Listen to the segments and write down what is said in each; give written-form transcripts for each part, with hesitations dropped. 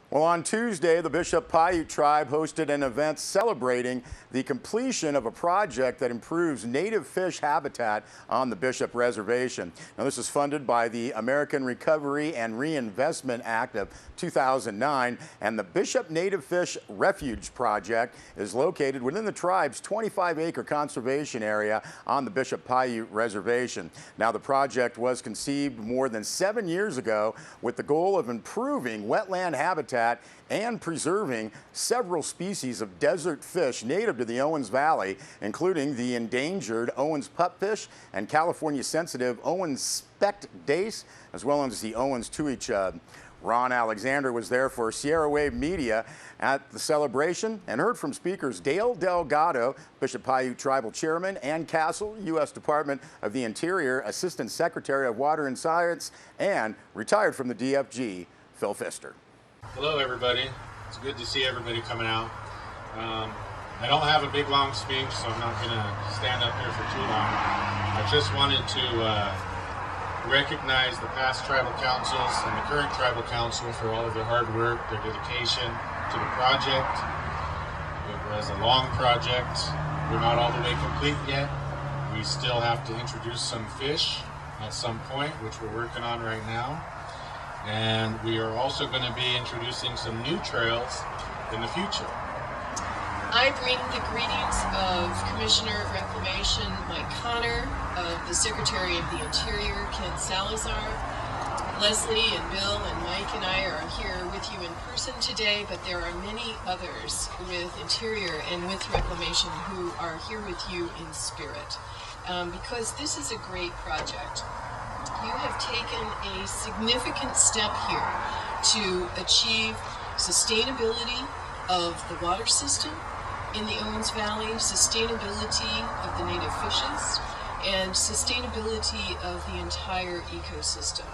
Well, on Tuesday, the Bishop Paiute tribe hosted an event celebrating the completion of a project that improves native fish habitat on the Bishop Reservation. Now, this is funded by the American Recovery and Reinvestment Act of 2009, and the Bishop Native Fish Refuge project is located within the tribe's 25-acre conservation area on the Bishop Paiute Reservation. Now, the project was conceived more than 7 years ago with the goal of improving wetland habitat and preserving several species of desert fish native to the Owens Valley, including the endangered Owens pupfish and California sensitive Owens specked dace, as well as the Owens tui chub. Ron Alexander was there for Sierra Wave Media at the celebration and heard from speakers Dale Delgado, Bishop Paiute Tribal Chairman, Ann Castle, U.S. Department of the Interior Assistant Secretary of Water and Science, and retired from the DFG, Phil Pfister. Hello everybody, it's good to see everybody coming out. I don't have a big long speech, so I'm not going to stand up here for too long. I just wanted to recognize the past tribal councils and the current tribal council for all of their hard work, their dedication to the project. It was a long project. We're not all the way complete yet. We still have to introduce some fish at some point, which we're working on right now. And we are also going to be introducing some new trails in the future. I bring the greetings of Commissioner of Reclamation Mike Connor, of the Secretary of the Interior Ken Salazar. Leslie and Bill and Mike and I are here with you in person today, but there are many others with Interior and with Reclamation who are here with you in spirit, because this is a great project. You have taken a significant step here to achieve sustainability of the water system in the Owens Valley, sustainability of the native fishes, and sustainability of the entire ecosystem.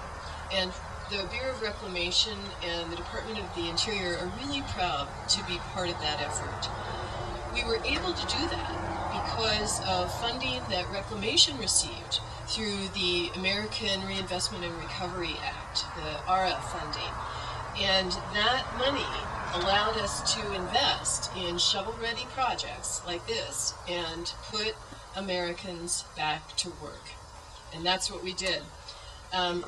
And the Bureau of Reclamation and the Department of the Interior are really proud to be part of that effort. We were able to do that because of funding that Reclamation received through the American Reinvestment and Recovery Act, the ARA funding. And that money allowed us to invest in shovel-ready projects like this and put Americans back to work. And that's what we did.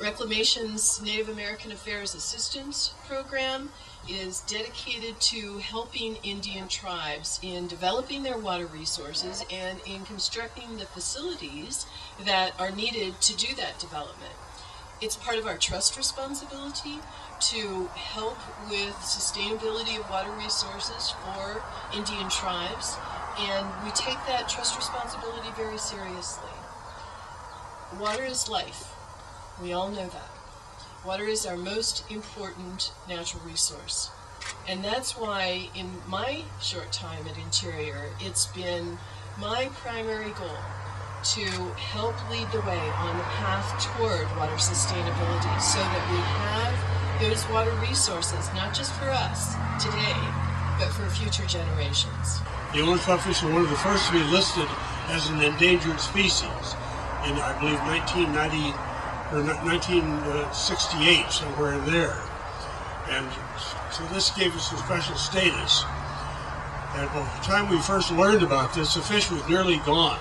Reclamation's Native American Affairs Assistance Program is dedicated to helping Indian tribes in developing their water resources and in constructing the facilities that are needed to do that development. It's part of our trust responsibility to help with sustainability of water resources for Indian tribes, and we take that trust responsibility very seriously. Water is life. We all know that. Water is our most important natural resource. And that's why in my short time at Interior, it's been my primary goal to help lead the way on the path toward water sustainability so that we have those water resources, not just for us today, but for future generations. The Owens pupfish are one of the first to be listed as an endangered species in, I believe, 1990 or 1968, somewhere in there. And so this gave us a special status. And by the time we first learned about this, the fish was nearly gone.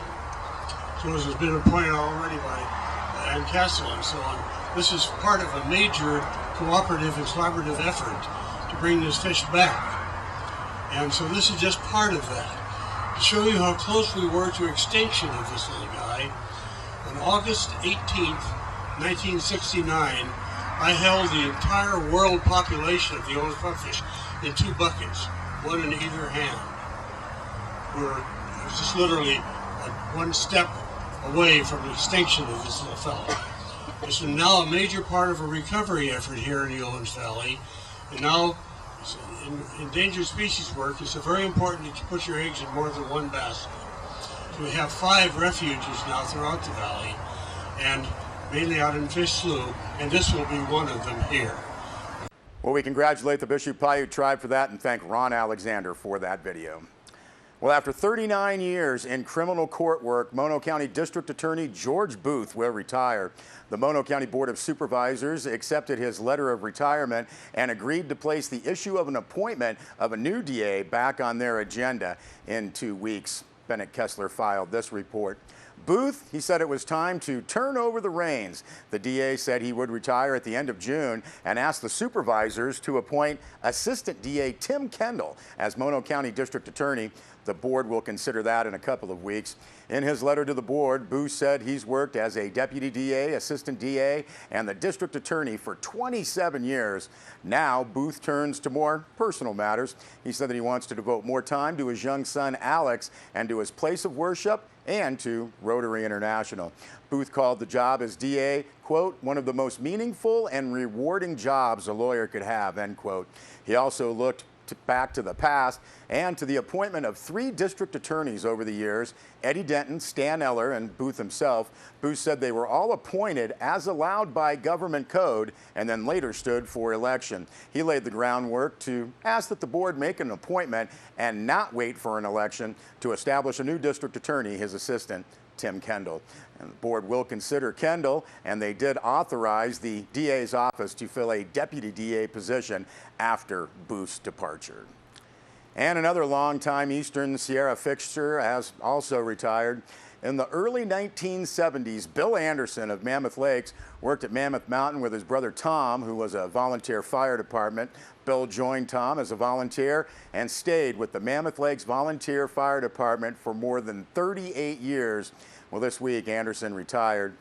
So as has been pointed out already by Ann Castle and so on, this is part of a major cooperative and collaborative effort to bring this fish back. And so this is just part of that. To show you how close we were to extinction of this little guy, on August 18th, 1969, I held the entire world population of the Owens pupfish in 2 buckets, one in either hand. It was just literally one step away from the extinction of this little fellow. It's now a major part of a recovery effort here in the Owens Valley, and now in endangered species work, it's very important that you put your eggs in more than one basket. So we have 5 refuges now throughout the valley, and mainly out in Fish Slough, and this will be one of them here. Well, we congratulate the Bishop Paiute tribe for that and thank Ron Alexander for that video. Well, after 39 years in criminal court work, Mono County District Attorney George Boothe will retire. The Mono County Board of Supervisors accepted his letter of retirement and agreed to place the issue of an appointment of a new DA back on their agenda in 2 weeks. Bennett Kessler filed this report. Boothe, he said it was time to turn over the reins. The DA said he would retire at the end of June and asked the supervisors to appoint Assistant DA Tim Kendall as Mono County District Attorney. The board will consider that in a couple of weeks. In his letter to the board, Boothe said he's worked as a deputy DA, assistant DA, and the district attorney for 27 years. Now, Boothe turns to more personal matters. He said that he wants to devote more time to his young son, Alex, and to his place of worship and to Rotary International. Boothe called the job as DA, quote, one of the most meaningful and rewarding jobs a lawyer could have, end quote. He also looked back to the past and to the appointment of 3 district attorneys over the years, Eddie Denton, Stan Eller, and Boothe himself. Boothe said they were all appointed as allowed by government code and then later stood for election. He laid the groundwork to ask that the board make an appointment and not wait for an election to establish a new district attorney, his assistant, Tim Kendall. And the board will consider Kendall, and they did authorize the DA's office to fill a deputy DA position after Booth's departure. And another longtime Eastern Sierra fixture has also retired. In the early 1970s, Bill Anderson of Mammoth Lakes worked at Mammoth Mountain with his brother Tom, who was a volunteer fire department. Bill joined Tom as a volunteer and stayed with the Mammoth Lakes Volunteer Fire Department for more than 38 years. Well, this week, Anderson retired.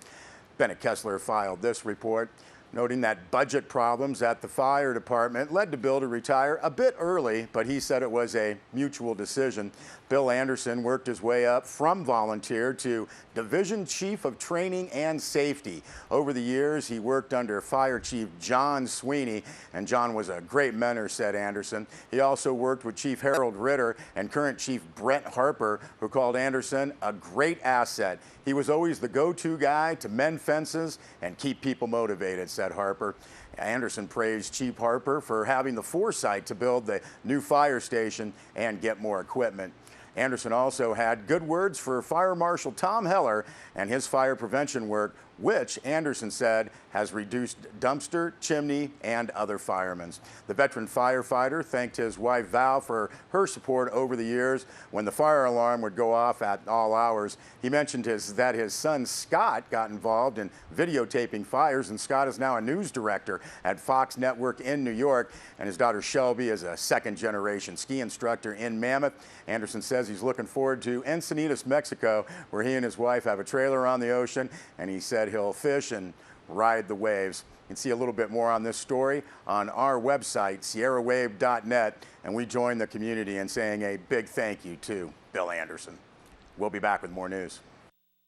Bennett Kessler filed this report, noting that budget problems at the fire department led to Bill to retire a bit early, but he said it was a mutual decision. Bill Anderson worked his way up from volunteer to Division Chief of Training and Safety. Over the years, he worked under Fire Chief John Sweeney, and John was a great mentor, said Anderson. He also worked with Chief Harold Ritter and current Chief Brent Harper, who called Anderson a great asset. He was always the go-to guy to mend fences and keep people motivated, said Harper. Anderson praised Chief Harper for having the foresight to build the new fire station and get more equipment. Anderson also had good words for Fire Marshal Tom Heller and his fire prevention work, which Anderson said has reduced dumpster, chimney, and other firemen. The veteran firefighter thanked his wife Val for her support over the years when the fire alarm would go off at all hours. He mentioned that his son Scott got involved in videotaping fires, and Scott is now a news director at Fox Network in New York, and his daughter Shelby is a second-generation ski instructor in Mammoth. Anderson says he's looking forward to Encinitas, Mexico, where he and his wife have a trailer on the ocean, and he said he'll fish and ride the waves. You can see a little bit more on this story on our website, sierrawave.net, and we join the community in saying a big thank you to Bill Anderson. We'll be back with more news.